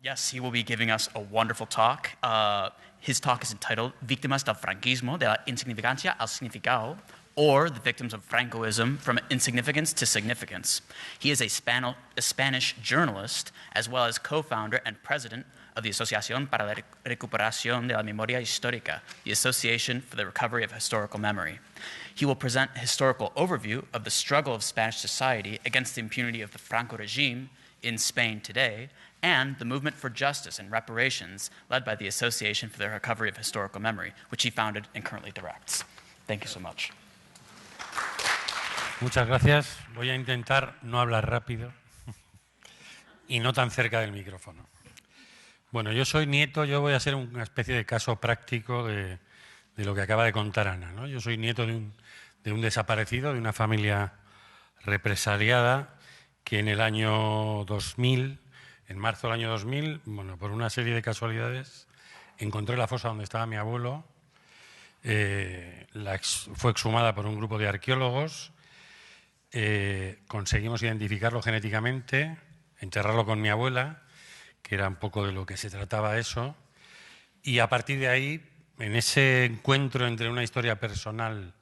Yes, he will be giving us a wonderful talk. His talk is entitled Víctimas del Franquismo, de la insignificancia al significado, or The Victims of Francoism, From Insignificance to Significance. He is a Spanish journalist, as well as co-founder and president of the Asociación para la Recuperación de la Memoria Histórica, the Association for the Recovery of Historical Memory. He will present a historical overview of the struggle of Spanish society against the impunity of the Franco regime in Spain today, and the movement for justice and reparations led by the Association for the Recovery of Historical Memory, which he founded and currently directs. Thank you so much. Muchas gracias. Voy a intentar no hablar rápido y no tan cerca del micrófono. Bueno, yo soy nieto, yo voy a ser una especie de caso práctico de lo que acaba de contar Ana, ¿no? Yo soy nieto de un desaparecido, de una familia represaliada que en el año 2000, en marzo del año 2000, bueno, por una serie de casualidades, encontré la fosa donde estaba mi abuelo, fue exhumada por un grupo de arqueólogos, conseguimos identificarlo genéticamente, enterrarlo con mi abuela, que era un poco de lo que se trataba eso, y a partir de ahí, en ese encuentro entre una historia personal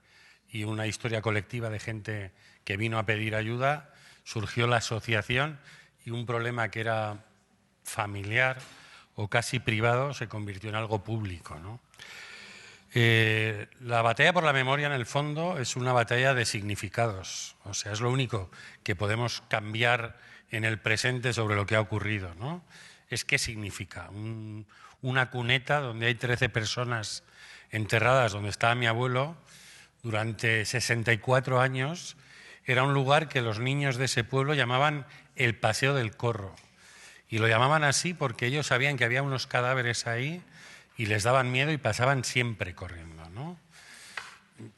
y una historia colectiva de gente que vino a pedir ayuda, surgió la asociación y un problema que era familiar o casi privado se convirtió en algo público, ¿no? La batalla por la memoria, en el fondo, es una batalla de significados. O sea, es lo único que podemos cambiar en el presente sobre lo que ha ocurrido, ¿no? Es qué significa. Una cuneta donde hay 13 personas enterradas, donde estaba mi abuelo, durante 64 años, era un lugar que los niños de ese pueblo llamaban el Paseo del Corro. Y lo llamaban así porque ellos sabían que había unos cadáveres ahí y les daban miedo y pasaban siempre corriendo, ¿no?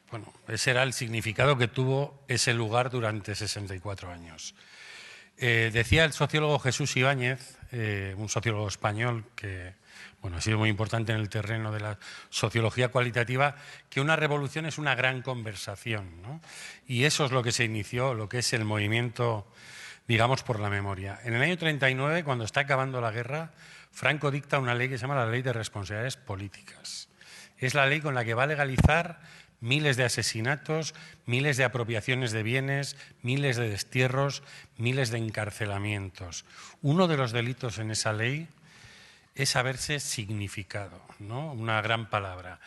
Bueno, ese era el significado que tuvo ese lugar durante 64 años. Decía el sociólogo Jesús Ibáñez, un sociólogo español que bueno, ha sido muy importante en el terreno de la sociología cualitativa, que una revolución es una gran conversación, ¿no? Y eso es lo que se inició, lo que es el movimiento, digamos, por la memoria. En el año 39, cuando está acabando la guerra, Franco dicta una ley que se llama la Ley de Responsabilidades Políticas. Es la ley con la que va a legalizar miles de asesinatos, miles de apropiaciones de bienes, miles de destierros, miles de encarcelamientos. Uno de los delitos en esa ley es haberse significado, ¿no? Una gran palabra.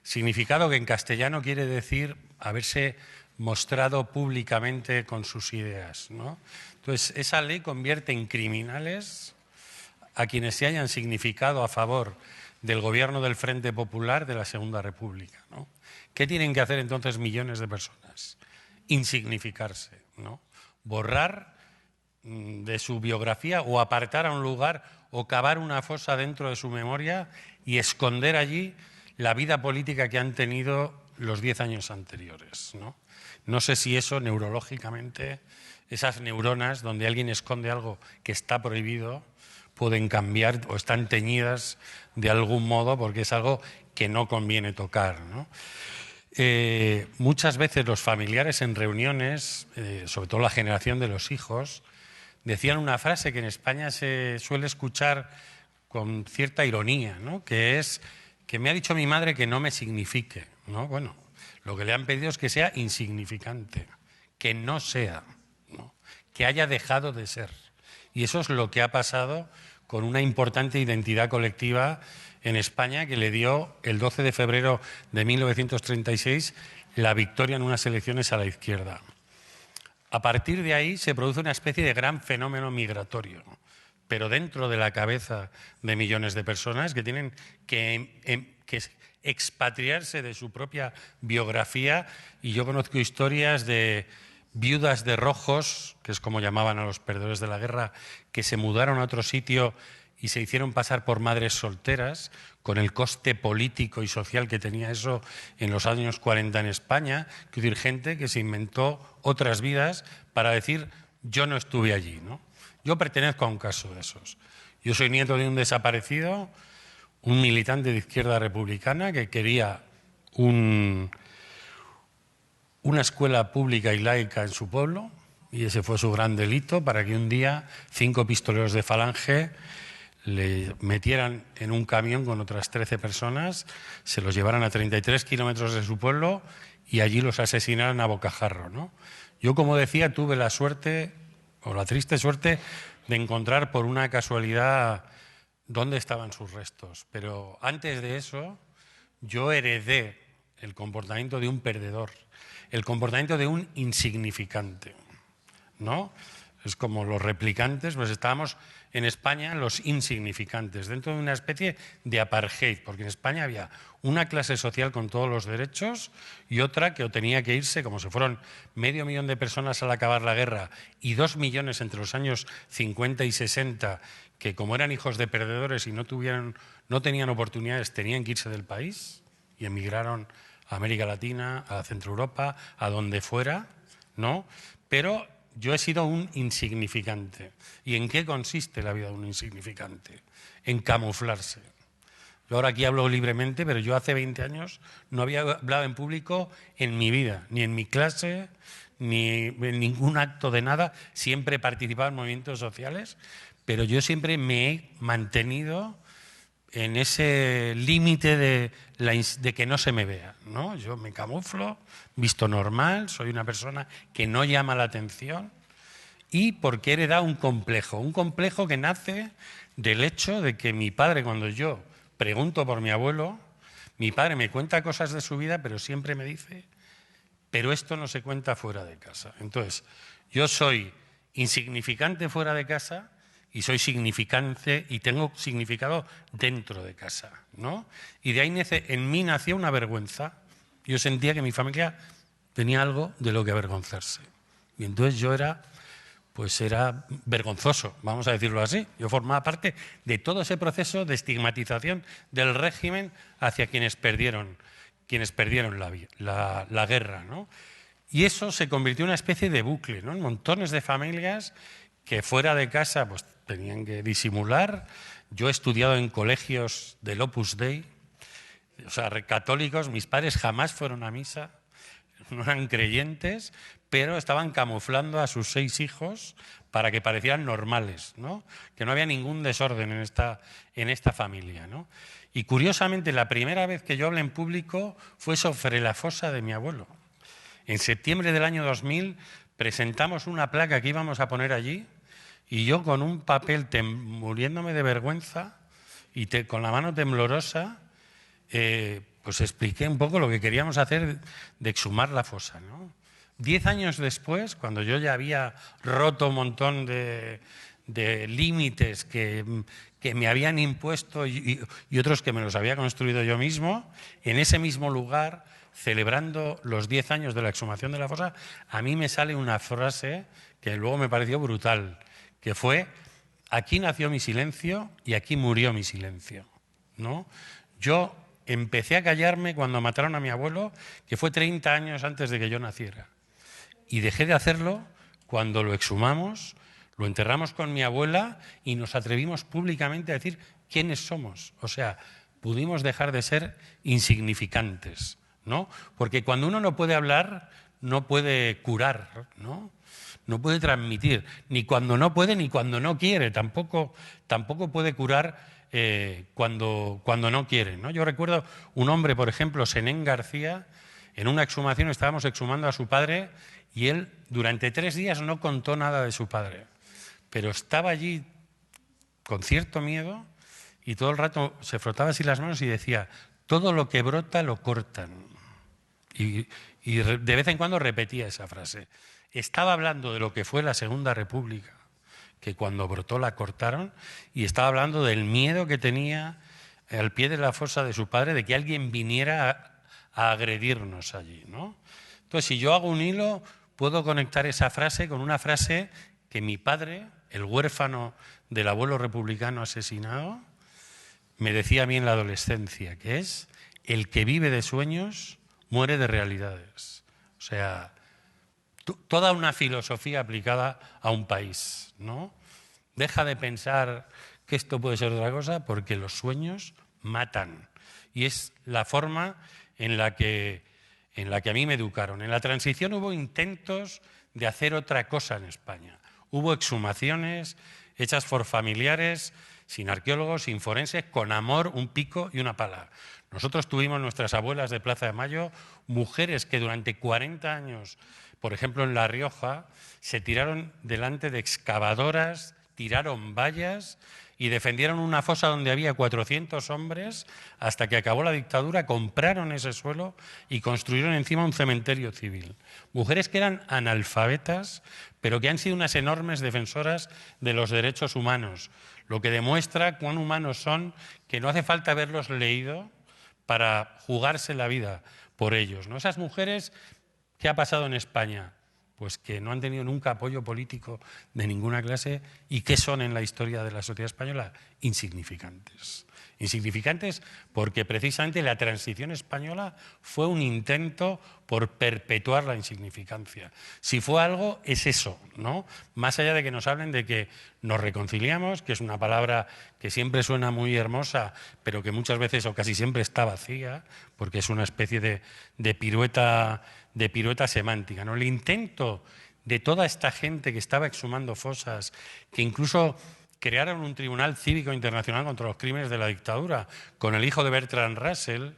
Significado que en castellano quiere decir haberse mostrado públicamente con sus ideas, ¿no? Entonces, esa ley convierte en criminales a quienes se hayan significado a favor del gobierno del Frente Popular de la Segunda República, ¿no? ¿Qué tienen que hacer entonces millones de personas? Insignificarse, ¿no? Borrar de su biografía o apartar a un lugar o cavar una fosa dentro de su memoria y esconder allí la vida política que han tenido los 10 años anteriores, ¿no? No sé si eso neurológicamente, esas neuronas donde alguien esconde algo que está prohibido, pueden cambiar o están teñidas de algún modo porque es algo que no conviene tocar, ¿no? Muchas veces los familiares en reuniones, sobre todo la generación de los hijos, decían una frase que en España se suele escuchar con cierta ironía, ¿no? Que es que me ha dicho mi madre que no me signifique, ¿no? Bueno, lo que le han pedido es que sea insignificante, que no sea, ¿no? Que haya dejado de ser. Y eso es lo que ha pasado con una importante identidad colectiva en España que le dio el 12 de febrero de 1936 la victoria en unas elecciones a la izquierda. A partir de ahí se produce una especie de gran fenómeno migratorio, ¿no? Pero dentro de la cabeza de millones de personas que tienen que expatriarse de su propia biografía. Y yo conozco historias de viudas de rojos, que es como llamaban a los perdedores de la guerra, que se mudaron a otro sitio y se hicieron pasar por madres solteras, con el coste político y social que tenía eso en los años 40 en España. Es decir, gente que se inventó otras vidas para decir, yo no estuve allí, ¿no? Yo pertenezco a un caso de esos. Yo soy nieto de un desaparecido, un militante de izquierda republicana que quería una escuela pública y laica en su pueblo, y ese fue su gran delito, para que un día 5 pistoleros de Falange le metieran en un camión con otras 13 personas, se los llevaran a 33 kilómetros de su pueblo y allí los asesinaran a bocajarro, ¿no? Yo, como decía, tuve la suerte, o la triste suerte, de encontrar por una casualidad dónde estaban sus restos. Pero antes de eso, yo heredé el comportamiento de un perdedor, el comportamiento de un insignificante, ¿no? Es como los replicantes, pues estábamos en España los insignificantes, dentro de una especie de apartheid, porque en España había una clase social con todos los derechos y otra que o tenía que irse, como se fueron 500.000 de personas al acabar la guerra y 2 millones entre los años 50 y 60, que como eran hijos de perdedores y no tenían oportunidades, tenían que irse del país y emigraron a América Latina, a Centro Europa, a donde fuera, ¿no? Pero yo he sido un insignificante. ¿Y en qué consiste la vida de un insignificante? En camuflarse. Yo ahora aquí hablo libremente, pero yo hace 20 años no había hablado en público en mi vida, ni en mi clase, ni en ningún acto de nada. Siempre he participado en movimientos sociales, pero yo siempre me he mantenido en ese límite de que no se me vea, ¿no? Yo me camuflo, visto normal, soy una persona que no llama la atención y porque he heredado un complejo que nace del hecho de que mi padre, cuando yo pregunto por mi abuelo, mi padre me cuenta cosas de su vida, pero siempre me dice, pero esto no se cuenta fuera de casa. Entonces, yo soy insignificante fuera de casa y soy significante y tengo significado dentro de casa, ¿no? Y de ahí en mí nació una vergüenza. Yo sentía que mi familia tenía algo de lo que avergonzarse. Y entonces yo era vergonzoso, vamos a decirlo así. Yo formaba parte de todo ese proceso de estigmatización del régimen hacia quienes perdieron la guerra, ¿no? Y eso se convirtió en una especie de bucle, ¿no? En montones de familias que fuera de casa pues tenían que disimular. Yo he estudiado en colegios del Opus Dei, o sea, católicos. Mis padres jamás fueron a misa, no eran creyentes, pero estaban camuflando a sus 6 hijos para que parecieran normales, ¿no? Que no había ningún desorden en esta familia, ¿no? Y curiosamente, la primera vez que yo hablé en público fue sobre la fosa de mi abuelo. En septiembre del año 2000 presentamos una placa que íbamos a poner allí y yo con un papel muriéndome de vergüenza y con la mano temblorosa, pues expliqué un poco lo que queríamos hacer de exhumar la fosa, ¿no? 10 años después, cuando yo ya había roto un montón de límites que me habían impuesto y otros que me los había construido yo mismo, en ese mismo lugar, celebrando los 10 años de la exhumación de la fosa, a mí me sale una frase que luego me pareció brutal, que fue: aquí nació mi silencio y aquí murió mi silencio, ¿no? Yo empecé a callarme cuando mataron a mi abuelo, que fue 30 años antes de que yo naciera. Y dejé de hacerlo cuando lo exhumamos, lo enterramos con mi abuela y nos atrevimos públicamente a decir quiénes somos. O sea, pudimos dejar de ser insignificantes, ¿no? Porque cuando uno no puede hablar, no puede curar, ¿no? No puede transmitir, ni cuando no puede ni cuando no quiere. Tampoco puede curar cuando no quiere, ¿no? Yo recuerdo un hombre, por ejemplo, Senén García, en una exhumación estábamos exhumando a su padre y él durante 3 días no contó nada de su padre, pero estaba allí con cierto miedo y todo el rato se frotaba así las manos y decía: todo lo que brota lo cortan. Y de vez en cuando repetía esa frase. Estaba hablando de lo que fue la Segunda República, que cuando brotó la cortaron, y estaba hablando del miedo que tenía al pie de la fosa de su padre de que alguien viniera a agredirnos allí, ¿no? Entonces, si yo hago un hilo, puedo conectar esa frase con una frase que mi padre, el huérfano del abuelo republicano asesinado, me decía a mí en la adolescencia, que es: el que vive de sueños muere de realidades. O sea, toda una filosofía aplicada a un país, ¿no? Deja de pensar que esto puede ser otra cosa, porque los sueños matan. Y es la forma en la que a mí me educaron. En la transición hubo intentos de hacer otra cosa en España. Hubo exhumaciones hechas por familiares sin arqueólogos, sin forenses, con amor, un pico y una pala. Nosotros tuvimos nuestras abuelas de Plaza de Mayo, mujeres que durante 40 años, por ejemplo en La Rioja, se tiraron delante de excavadoras, tiraron vallas y defendieron una fosa donde había 400 hombres hasta que acabó la dictadura, compraron ese suelo y construyeron encima un cementerio civil. Mujeres que eran analfabetas, pero que han sido unas enormes defensoras de los derechos humanos, lo que demuestra cuán humanos son, que no hace falta haberlos leído para jugarse la vida por ellos, ¿no? Esas mujeres, ¿qué ha pasado en España? Pues que no han tenido nunca apoyo político de ninguna clase. ¿Y qué son en la historia de la sociedad española? Insignificantes. Insignificantes porque precisamente la transición española fue un intento por perpetuar la insignificancia. Si fue algo, es eso, ¿no? Más allá de que nos hablen de que nos reconciliamos, que es una palabra que siempre suena muy hermosa, pero que muchas veces o casi siempre está vacía, porque es una especie de pirueta semántica, ¿no? El intento de toda esta gente que estaba exhumando fosas, que incluso crearon un tribunal cívico internacional contra los crímenes de la dictadura, con el hijo de Bertrand Russell,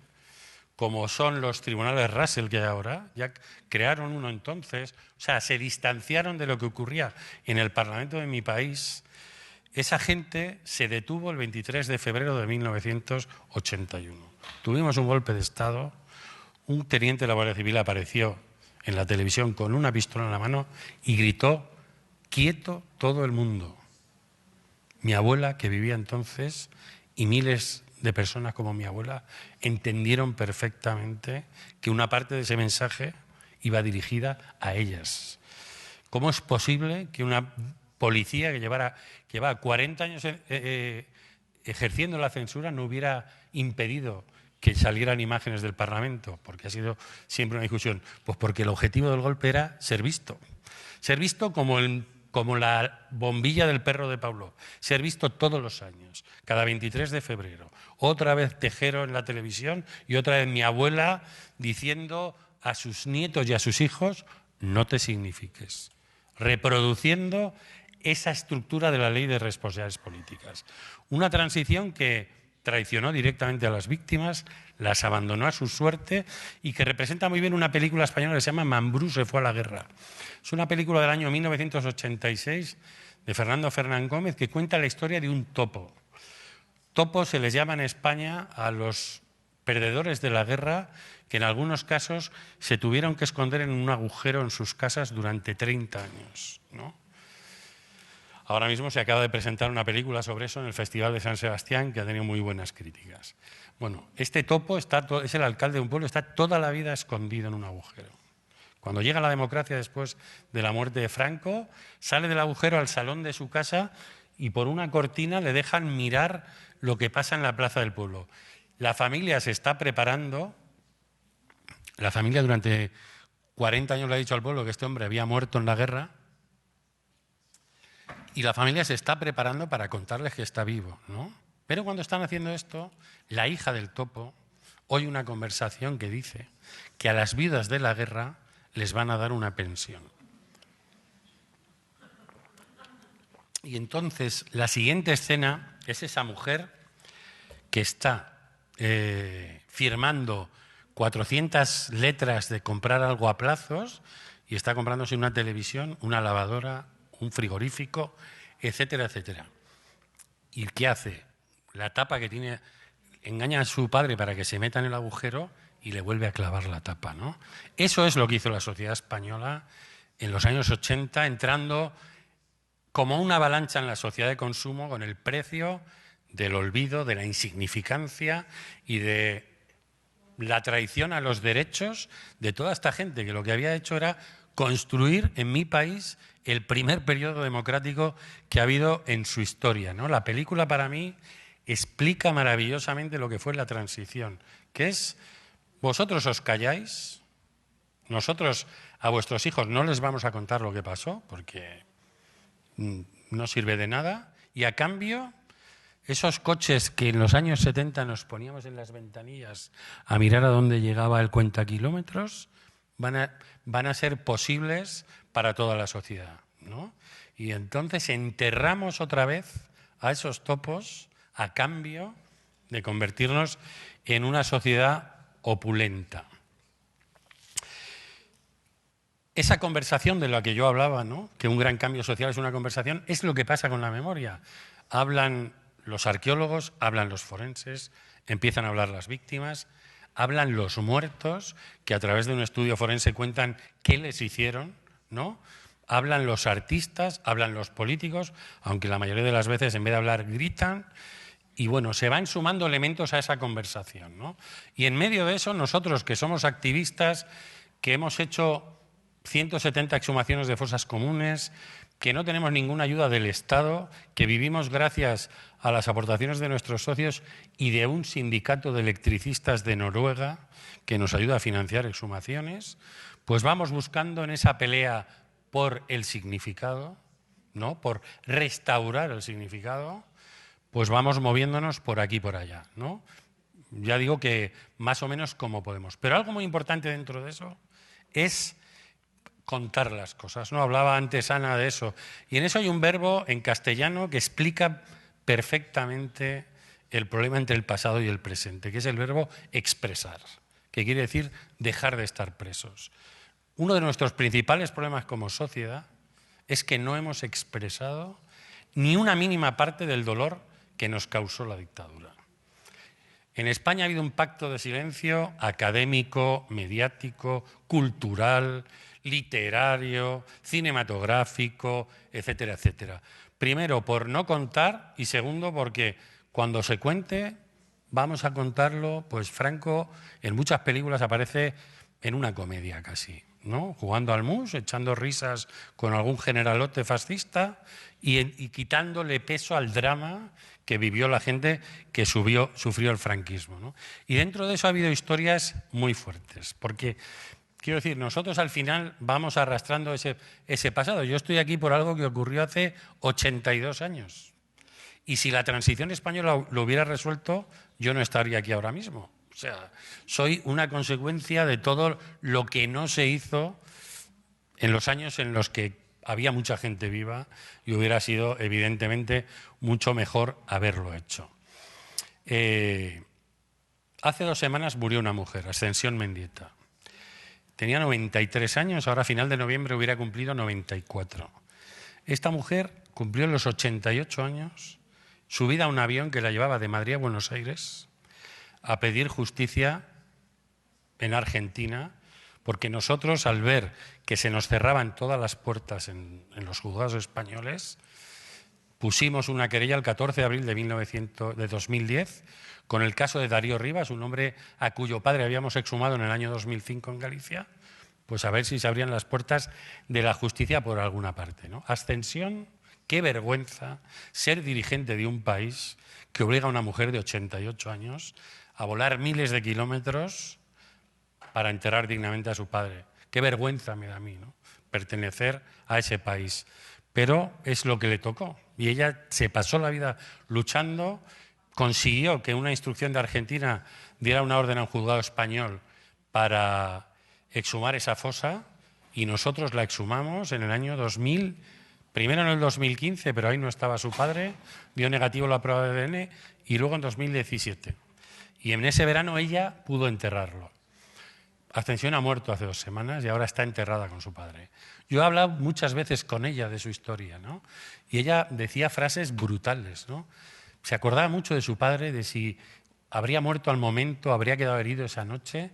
como son los tribunales Russell que hay ahora, ya crearon uno entonces, o sea, se distanciaron de lo que ocurría en el Parlamento de mi país. Esa gente se detuvo el 23 de febrero de 1981. Tuvimos un golpe de Estado, un teniente de la Guardia Civil apareció en la televisión con una pistola en la mano y gritó: quieto todo el mundo. Mi abuela, que vivía entonces, y miles de personas como mi abuela, entendieron perfectamente que una parte de ese mensaje iba dirigida a ellas. ¿Cómo es posible que una policía que lleva 40 años ejerciendo la censura no hubiera impedido que salieran imágenes del Parlamento? Porque ha sido siempre una discusión. Pues porque el objetivo del golpe era ser visto. Ser visto como la bombilla del perro de Pavlov, ser visto todos los años, cada 23 de febrero. Otra vez Tejero en la televisión y otra vez mi abuela diciendo a sus nietos y a sus hijos: no te signifiques, reproduciendo esa estructura de la ley de responsabilidades políticas. Una transición que traicionó directamente a las víctimas, las abandonó a su suerte y que representa muy bien una película española que se llama Mambrú se fue a la guerra. Es una película del año 1986 de Fernando Fernán Gómez que cuenta la historia de un topo. Topo se les llama en España a los perdedores de la guerra que en algunos casos se tuvieron que esconder en un agujero en sus casas durante 30 años, ¿no? Ahora mismo se acaba de presentar una película sobre eso en el Festival de San Sebastián que ha tenido muy buenas críticas. Bueno, este topo es el alcalde de un pueblo, está toda la vida escondido en un agujero. Cuando llega la democracia después de la muerte de Franco, sale del agujero al salón de su casa y por una cortina le dejan mirar lo que pasa en la plaza del pueblo. La familia se está preparando, la familia durante 40 años le ha dicho al pueblo que este hombre había muerto en la guerra, y la familia se está preparando para contarles que está vivo, ¿no? Pero cuando están haciendo esto, la hija del topo oye una conversación que dice que a las viudas de la guerra les van a dar una pensión. Y entonces la siguiente escena es esa mujer que está firmando 400 letras de comprar algo a plazos y está comprándose una televisión, una lavadora, un frigorífico, etcétera, etcétera. ¿Y qué hace? La tapa que tiene, engaña a su padre para que se meta en el agujero y le vuelve a clavar la tapa, ¿no? Eso es lo que hizo la sociedad española en los años 80, entrando como una avalancha en la sociedad de consumo con el precio del olvido, de la insignificancia y de la traición a los derechos de toda esta gente que lo que había hecho era construir en mi país el primer periodo democrático que ha habido en su historia, ¿no? La película para mí explica maravillosamente lo que fue la transición, que es: vosotros os calláis, nosotros a vuestros hijos no les vamos a contar lo que pasó porque no sirve de nada, y a cambio esos coches que en los años 70 nos poníamos en las ventanillas a mirar a dónde llegaba el cuentakilómetros van a ser posibles para toda la sociedad, ¿no? Y entonces enterramos otra vez a esos topos a cambio de convertirnos en una sociedad opulenta. Esa conversación de la que yo hablaba, ¿no?, que un gran cambio social es una conversación, es lo que pasa con la memoria. Hablan los arqueólogos, hablan los forenses, empiezan a hablar las víctimas, hablan los muertos, que a través de un estudio forense cuentan qué les hicieron, ¿no? Hablan los artistas, hablan los políticos, aunque la mayoría de las veces en vez de hablar gritan. Y bueno, se van sumando elementos a esa conversación, ¿no? Y en medio de eso, nosotros que somos activistas, que hemos hecho 170 exhumaciones de fosas comunes, que no tenemos ninguna ayuda del Estado, que vivimos gracias a las aportaciones de nuestros socios y de un sindicato de electricistas de Noruega que nos ayuda a financiar exhumaciones, pues vamos buscando en esa pelea por el significado, ¿no?, por restaurar el significado, pues vamos moviéndonos por aquí y por allá, ¿no? Ya digo que más o menos como podemos. Pero algo muy importante dentro de eso es contar las cosas, ¿no? Hablaba antes Ana de eso. Y en eso hay un verbo en castellano que explica perfectamente el problema entre el pasado y el presente, que es el verbo expresar, que quiere decir dejar de estar presos. Uno de nuestros principales problemas como sociedad es que no hemos expresado ni una mínima parte del dolor que nos causó la dictadura. En España ha habido un pacto de silencio académico, mediático, cultural, literario, cinematográfico, etcétera, etcétera. Primero, por no contar, y segundo, porque cuando se cuente, vamos a contarlo, pues Franco en muchas películas aparece en una comedia casi, ¿no? Jugando al mus, echando risas con algún generalote fascista y quitándole peso al drama que vivió la gente que sufrió el franquismo, ¿no? Y dentro de eso ha habido historias muy fuertes, porque quiero decir, nosotros al final vamos arrastrando ese pasado. Yo estoy aquí por algo que ocurrió hace 82 años. Y si la transición española lo hubiera resuelto, yo no estaría aquí ahora mismo. O sea, soy una consecuencia de todo lo que no se hizo en los años en los que había mucha gente viva y hubiera sido, evidentemente, mucho mejor haberlo hecho. Hace 2 semanas murió una mujer, Ascensión Mendieta. Tenía 93 años, ahora a final de noviembre hubiera cumplido 94. Esta mujer cumplió los 88 años, subida a un avión que la llevaba de Madrid a Buenos Aires a pedir justicia en Argentina, porque nosotros, al ver que se nos cerraban todas las puertas en los juzgados españoles, pusimos una querella el 14 de abril de 2010 con el caso de Darío Rivas, un hombre a cuyo padre habíamos exhumado en el año 2005 en Galicia, pues a ver si se abrían las puertas de la justicia por alguna parte, ¿no? Ascensión, qué vergüenza ser dirigente de un país que obliga a una mujer de 88 años a volar miles de kilómetros para enterrar dignamente a su padre. Qué vergüenza me da a mí, ¿no?, pertenecer a ese país. Pero es lo que le tocó. Y ella se pasó la vida luchando, consiguió que una instrucción de Argentina diera una orden a un juzgado español para exhumar esa fosa, y nosotros la exhumamos en el año 2000, primero en el 2015, pero ahí no estaba su padre, dio negativo la prueba de ADN, y luego en 2017. Y en ese verano ella pudo enterrarlo. Ascensión ha muerto hace 2 semanas y ahora está enterrada con su padre. Yo he hablado muchas veces con ella de su historia, ¿no? Y ella decía frases brutales, ¿no? Se acordaba mucho de su padre, de si habría muerto al momento, habría quedado herido esa noche,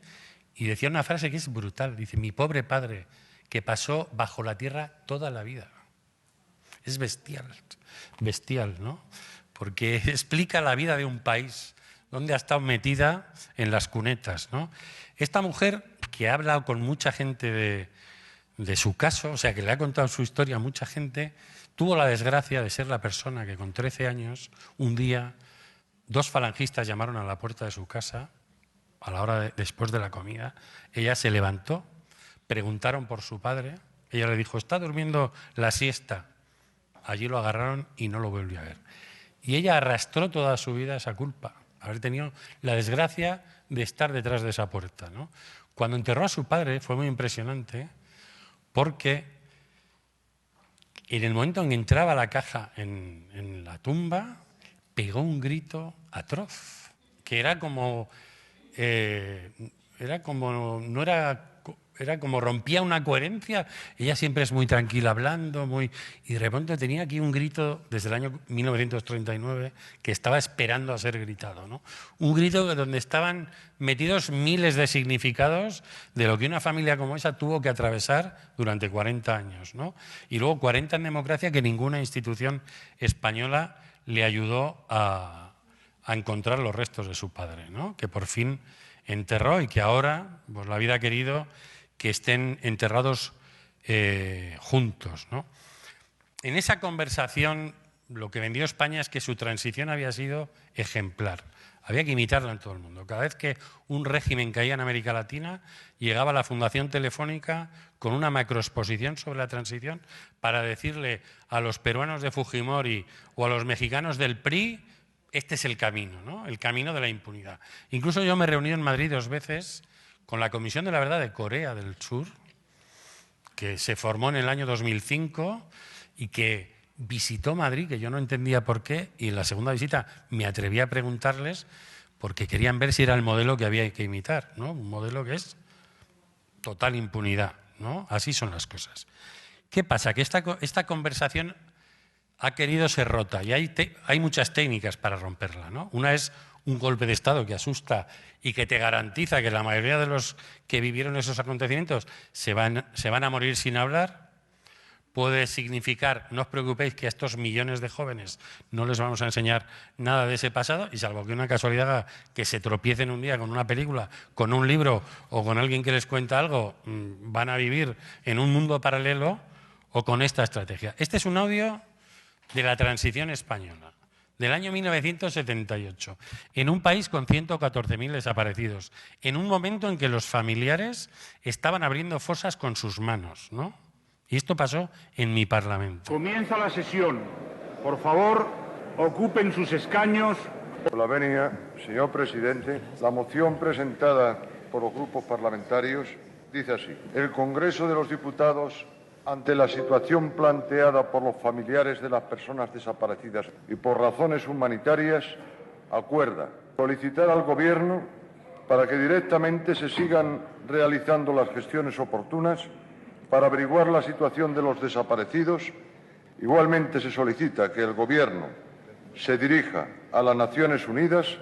y decía una frase que es brutal. Dice, mi pobre padre, que pasó bajo la tierra toda la vida. Es bestial, bestial, ¿no? Porque explica la vida de un país donde ha estado metida en las cunetas, ¿no? Esta mujer, que ha hablado con mucha gente de su caso, o sea, que le ha contado su historia a mucha gente, tuvo la desgracia de ser la persona que con 13 años, un día, 2 falangistas llamaron a la puerta de su casa, a la hora después de la comida. Ella se levantó, preguntaron por su padre, ella le dijo, está durmiendo la siesta. Allí lo agarraron y no lo volvió a ver. Y ella arrastró toda su vida esa culpa, haber tenido la desgracia de estar detrás de esa puerta, ¿no? Cuando enterró a su padre fue muy impresionante porque en el momento en que entraba la caja en la tumba, pegó un grito atroz, que era como rompía una coherencia. Ella siempre es muy tranquila hablando, y de repente tenía aquí un grito desde el año 1939 que estaba esperando a ser gritado, ¿no? Un grito donde estaban metidos miles de significados de lo que una familia como esa tuvo que atravesar durante 40 años, ¿no? Y luego 40 en democracia que ninguna institución española le ayudó a encontrar los restos de su padre, ¿no? Que por fin enterró y que ahora pues, la vida ha querido que estén enterrados juntos, ¿no? En esa conversación lo que vendió España es que su transición había sido ejemplar. Había que imitarla en todo el mundo. Cada vez que un régimen caía en América Latina, llegaba la Fundación Telefónica con una macroexposición sobre la transición para decirle a los peruanos de Fujimori o a los mexicanos del PRI, este es el camino, ¿no? El camino de la impunidad. Incluso yo me he reunido en Madrid 2 veces con la Comisión de la Verdad de Corea del Sur, que se formó en el año 2005 y que visitó Madrid, que yo no entendía por qué, y en la segunda visita me atreví a preguntarles porque querían ver si era el modelo que había que imitar, ¿no? Un modelo que es total impunidad, ¿no? Así son las cosas. ¿Qué pasa? Que esta conversación ha querido ser rota y hay muchas técnicas para romperla, ¿no? Una es un golpe de Estado que asusta y que te garantiza que la mayoría de los que vivieron esos acontecimientos se van a morir sin hablar. Puede significar, no os preocupéis, que a estos millones de jóvenes no les vamos a enseñar nada de ese pasado y salvo que una casualidad haga que se tropiecen un día con una película, con un libro o con alguien que les cuenta algo, van a vivir en un mundo paralelo o con esta estrategia. Este es un audio de la transición española, del año 1978, en un país con 114.000 desaparecidos, en un momento en que los familiares estaban abriendo fosas con sus manos, ¿no? Y esto pasó en mi Parlamento. Comienza la sesión. Por favor, ocupen sus escaños. Por la venia, señor presidente, la moción presentada por los grupos parlamentarios dice así: el Congreso de los Diputados, ante la situación planteada por los familiares de las personas desaparecidas y por razones humanitarias, acuerda solicitar al Gobierno para que directamente se sigan realizando las gestiones oportunas para averiguar la situación de los desaparecidos. Igualmente se solicita que el Gobierno se dirija a las Naciones Unidas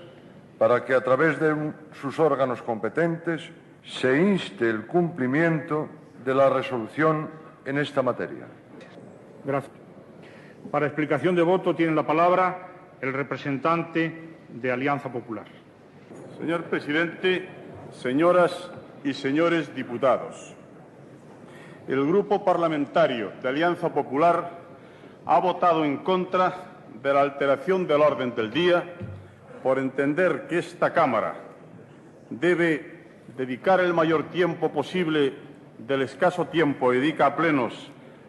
para que a través de sus órganos competentes se inste el cumplimiento de la resolución en esta materia. Gracias. Para explicación de voto tiene la palabra el representante de Alianza Popular. Señor presidente, señoras y señores diputados, el Grupo Parlamentario de Alianza Popular ha votado en contra de la alteración del orden del día por entender que esta Cámara debe dedicar el mayor tiempo posible del escaso tiempo que dedica a plenos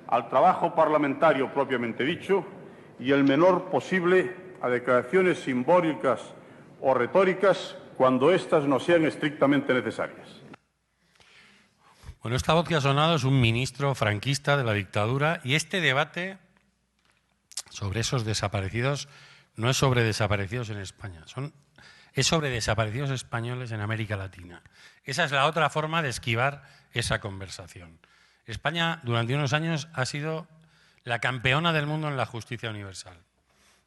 al trabajo parlamentario propiamente dicho y el menor posible a declaraciones simbólicas o retóricas cuando éstas no sean estrictamente necesarias. Bueno, esta voz que ha sonado es un ministro franquista de la dictadura y este debate sobre esos desaparecidos no es sobre desaparecidos en España, es sobre desaparecidos españoles en América Latina. Esa es la otra forma de esquivar esa conversación. España durante unos años ha sido la campeona del mundo en la justicia universal.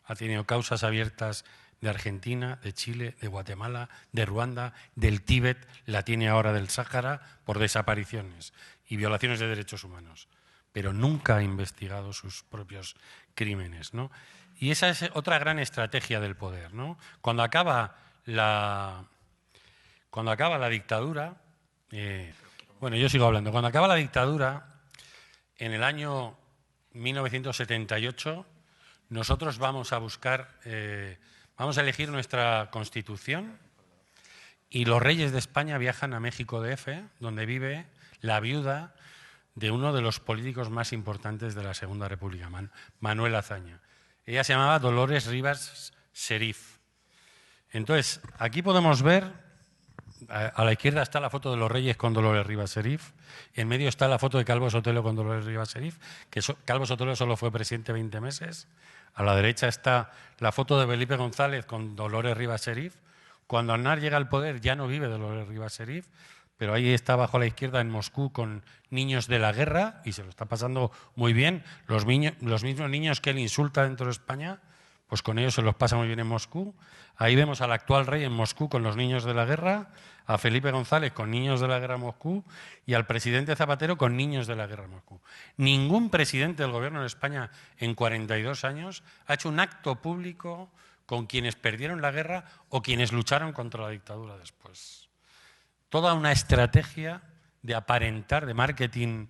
Ha tenido causas abiertas de Argentina, de Chile, de Guatemala, de Ruanda, del Tíbet, la tiene ahora del Sáhara, por desapariciones y violaciones de derechos humanos. Pero nunca ha investigado sus propios crímenes, ¿no? Y esa es otra gran estrategia del poder, ¿no? Cuando acaba la dictadura, bueno, yo sigo hablando. Cuando acaba la dictadura, en el año 1978, nosotros vamos a buscar, vamos a elegir nuestra Constitución y los reyes de España viajan a México DF, donde vive la viuda de uno de los políticos más importantes de la Segunda República, Manuel Azaña. Ella se llamaba Dolores Rivas Serif. Entonces, aquí podemos ver A la izquierda está la foto de los Reyes con Dolores Rivas Serif, en medio está la foto de Calvo Sotelo con Dolores Rivas Serif, que Calvo Sotelo solo fue presidente 20 meses. A la derecha está la foto de Felipe González con Dolores Rivas Serif. Cuando Aznar llega al poder ya no vive Dolores Rivas Serif, pero ahí está abajo a la izquierda en Moscú con niños de la guerra y se lo está pasando muy bien. Los mismos niños que él insulta dentro de España, pues con ellos se los pasa muy bien en Moscú. Ahí vemos al actual rey en Moscú con los niños de la guerra, a Felipe González con niños de la guerra en Moscú y al presidente Zapatero con niños de la guerra en Moscú. Ningún presidente del gobierno de España en 42 años ha hecho un acto público con quienes perdieron la guerra o quienes lucharon contra la dictadura después. Toda una estrategia de aparentar, de marketing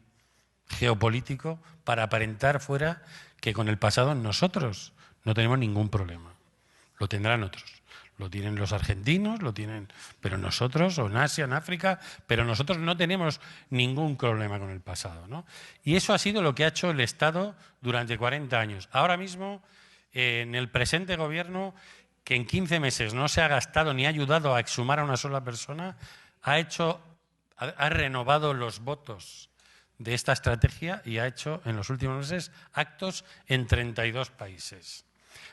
geopolítico, para aparentar fuera que con el pasado nosotros no tenemos ningún problema. Lo tendrán otros. Lo tienen los argentinos, lo tienen, pero nosotros, o en Asia, en África, pero nosotros no tenemos ningún problema con el pasado, ¿no? Y eso ha sido lo que ha hecho el Estado durante 40 años. Ahora mismo, en el presente gobierno, que en 15 meses no se ha gastado ni ha ayudado a exhumar a una sola persona, ha renovado los votos de esta estrategia y ha hecho en los últimos meses actos en 32 países.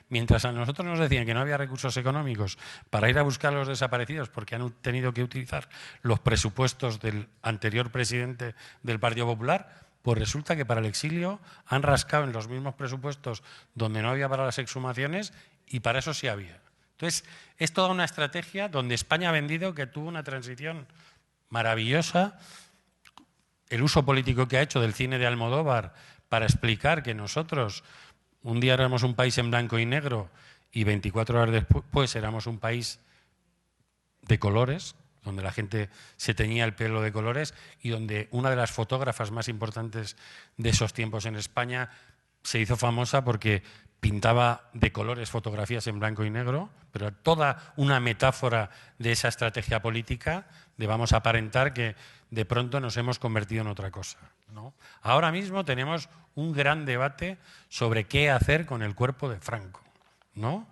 Mientras a nosotros nos decían que no había recursos económicos para ir a buscar a los desaparecidos porque han tenido que utilizar los presupuestos del anterior presidente del Partido Popular, pues resulta que para el exilio han rascado en los mismos presupuestos donde no había para las exhumaciones y para eso sí había. Entonces, es toda una estrategia donde España ha vendido que tuvo una transición maravillosa, el uso político que ha hecho del cine de Almodóvar para explicar que nosotros un día éramos un país en blanco y negro y 24 horas después éramos un país de colores, donde la gente se teñía el pelo de colores y donde una de las fotógrafas más importantes de esos tiempos en España se hizo famosa porque pintaba de colores fotografías en blanco y negro, pero toda una metáfora de esa estrategia política de vamos a aparentar que de pronto nos hemos convertido en otra cosa, ¿no? Ahora mismo tenemos un gran debate sobre qué hacer con el cuerpo de Franco, ¿no?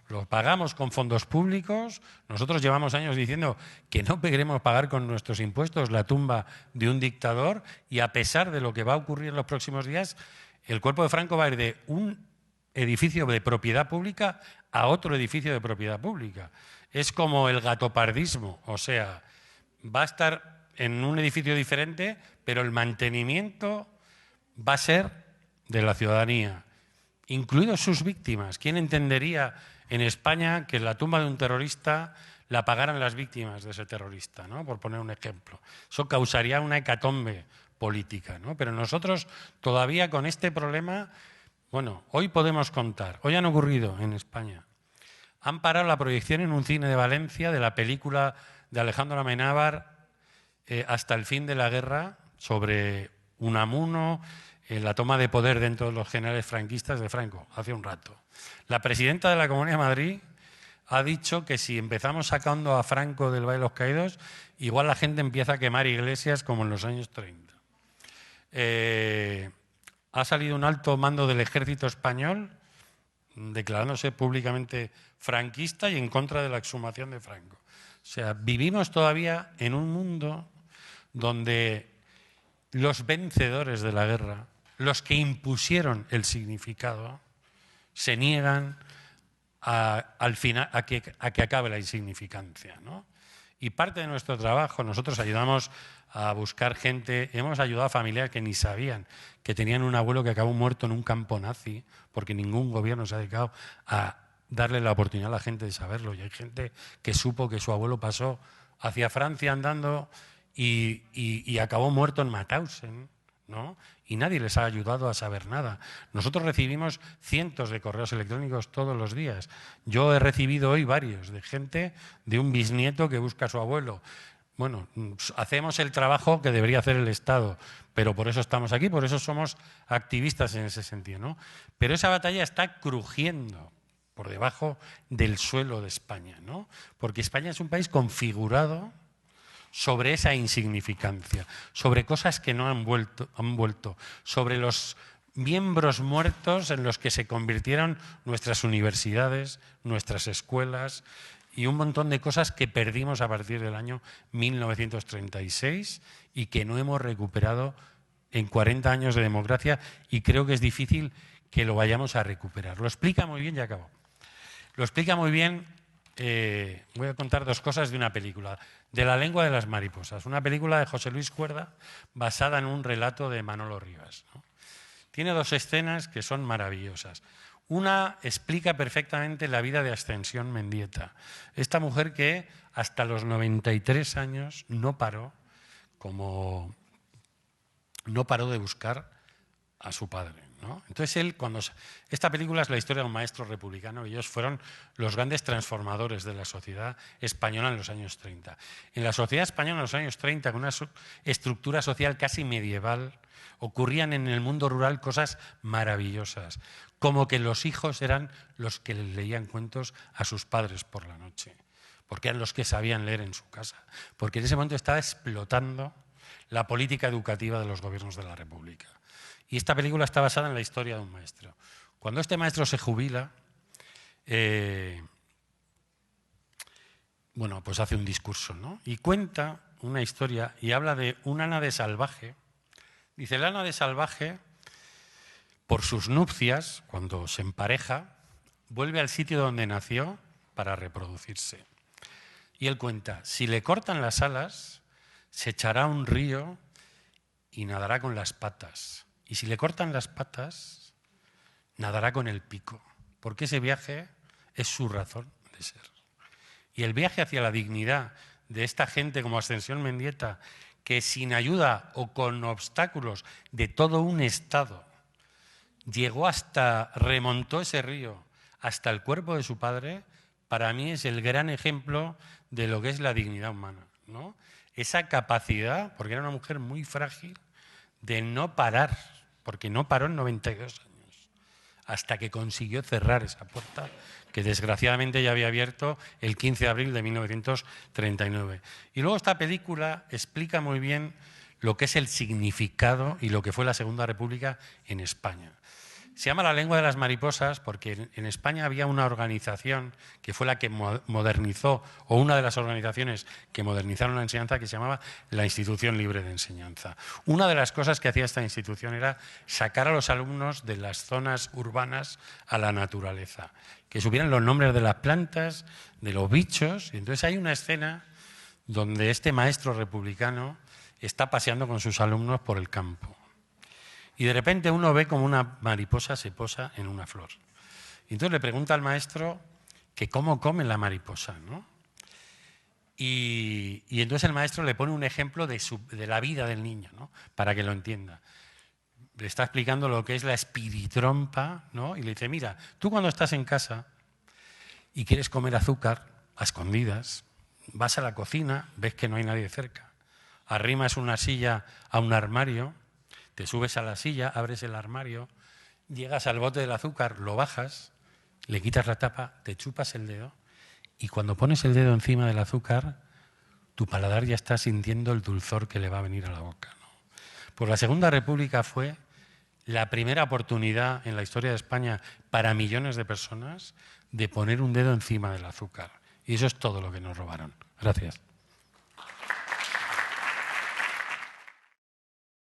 Lo pagamos con fondos públicos. Nosotros llevamos años diciendo que no queremos pagar con nuestros impuestos la tumba de un dictador y a pesar de lo que va a ocurrir en los próximos días, el cuerpo de Franco va a ir de un edificio de propiedad pública a otro edificio de propiedad pública. Es como el gatopardismo, o sea, va a estar en un edificio diferente, pero el mantenimiento va a ser de la ciudadanía, incluidos sus víctimas. ¿Quién entendería en España que la tumba de un terrorista la pagaran las víctimas de ese terrorista, ¿no? Por poner un ejemplo. Eso causaría una hecatombe política, ¿no? Pero nosotros todavía con este problema, bueno, hoy podemos contar, hoy han ocurrido en España. Han parado la proyección en un cine de Valencia de la película de Alejandro Amenábar, Hasta el fin de la guerra, sobre Unamuno, la toma de poder dentro de los generales franquistas de Franco, hace un rato. La presidenta de la Comunidad de Madrid ha dicho que si empezamos sacando a Franco del Valle de los Caídos, igual la gente empieza a quemar iglesias como en los años 30. Ha salido un alto mando del ejército español declarándose públicamente franquista y en contra de la exhumación de Franco. O sea, vivimos todavía en un mundo donde los vencedores de la guerra, los que impusieron el significado, se niegan a que acabe la insignificancia, ¿no? Y parte de nuestro trabajo, nosotros ayudamos a buscar gente, hemos ayudado a familias que ni sabían que tenían un abuelo que acabó muerto en un campo nazi, porque ningún gobierno se ha dedicado a darle la oportunidad a la gente de saberlo. Y hay gente que supo que su abuelo pasó hacia Francia andando y acabó muerto en Mauthausen, ¿no? Y nadie les ha ayudado a saber nada. Nosotros recibimos cientos de correos electrónicos todos los días. Yo he recibido hoy varios de gente, de un bisnieto que busca a su abuelo. Bueno, hacemos el trabajo que debería hacer el Estado, pero por eso estamos aquí, por eso somos activistas en ese sentido, ¿no? Pero esa batalla está crujiendo por debajo del suelo de España, ¿no? Porque España es un país configurado sobre esa insignificancia, sobre cosas que no han vuelto, sobre los miembros muertos en los que se convirtieron nuestras universidades, nuestras escuelas y un montón de cosas que perdimos a partir del año 1936 y que no hemos recuperado en 40 años de democracia, y creo que es difícil que lo vayamos a recuperar. Lo explica muy bien, ya acabo. Lo explica muy bien, voy a contar dos cosas de una película, de La lengua de las mariposas, una película de José Luis Cuerda basada en un relato de Manolo Rivas, ¿no? Tiene dos escenas que son maravillosas. Una explica perfectamente la vida de Ascensión Mendieta, esta mujer que hasta los 93 años no paró de buscar a su padre, ¿no? Entonces él, esta película es la historia de un maestro republicano, y ellos fueron los grandes transformadores de la sociedad española en los años 30. En la sociedad española en los años 30, con una estructura social casi medieval, ocurrían en el mundo rural cosas maravillosas, como que los hijos eran los que les leían cuentos a sus padres por la noche, porque eran los que sabían leer en su casa, porque en ese momento estaba explotando la política educativa de los gobiernos de la República. Y esta película está basada en la historia de un maestro. Cuando este maestro se jubila, pues hace un discurso, ¿no? Y cuenta una historia y habla de un ánade salvaje. Dice, el ánade salvaje, por sus nupcias, cuando se empareja, vuelve al sitio donde nació para reproducirse. Y él cuenta, si le cortan las alas, se echará a un río y nadará con las patas. Y si le cortan las patas, nadará con el pico, porque ese viaje es su razón de ser. Y el viaje hacia la dignidad de esta gente como Ascensión Mendieta, que sin ayuda o con obstáculos de todo un Estado, remontó ese río hasta el cuerpo de su padre, para mí es el gran ejemplo de lo que es la dignidad humana, ¿no? Esa capacidad, porque era una mujer muy frágil, de no parar, porque no paró en 92 años, hasta que consiguió cerrar esa puerta que desgraciadamente ya había abierto el 15 de abril de 1939. Y luego esta película explica muy bien lo que es el significado y lo que fue la Segunda República en España. Se llama La lengua de las mariposas porque en España había una organización que fue la que modernizó, o una de las organizaciones que modernizaron la enseñanza, que se llamaba la Institución Libre de Enseñanza. Una de las cosas que hacía esta institución era sacar a los alumnos de las zonas urbanas a la naturaleza, que supieran los nombres de las plantas, de los bichos. Y entonces hay una escena donde este maestro republicano está paseando con sus alumnos por el campo. Y de repente uno ve como una mariposa se posa en una flor. Y entonces le pregunta al maestro que cómo come la mariposa, ¿no? Y entonces el maestro le pone un ejemplo de la vida del niño, ¿no? Para que lo entienda. Le está explicando lo que es la espiritrompa, ¿no? Y le dice, mira, tú cuando estás en casa y quieres comer azúcar a escondidas, vas a la cocina, ves que no hay nadie cerca, arrimas una silla a un armario, te subes a la silla, abres el armario, llegas al bote del azúcar, lo bajas, le quitas la tapa, te chupas el dedo y cuando pones el dedo encima del azúcar, tu paladar ya está sintiendo el dulzor que le va a venir a la boca, ¿no? Pues la Segunda República fue la primera oportunidad en la historia de España para millones de personas de poner un dedo encima del azúcar. Y eso es todo lo que nos robaron. Gracias.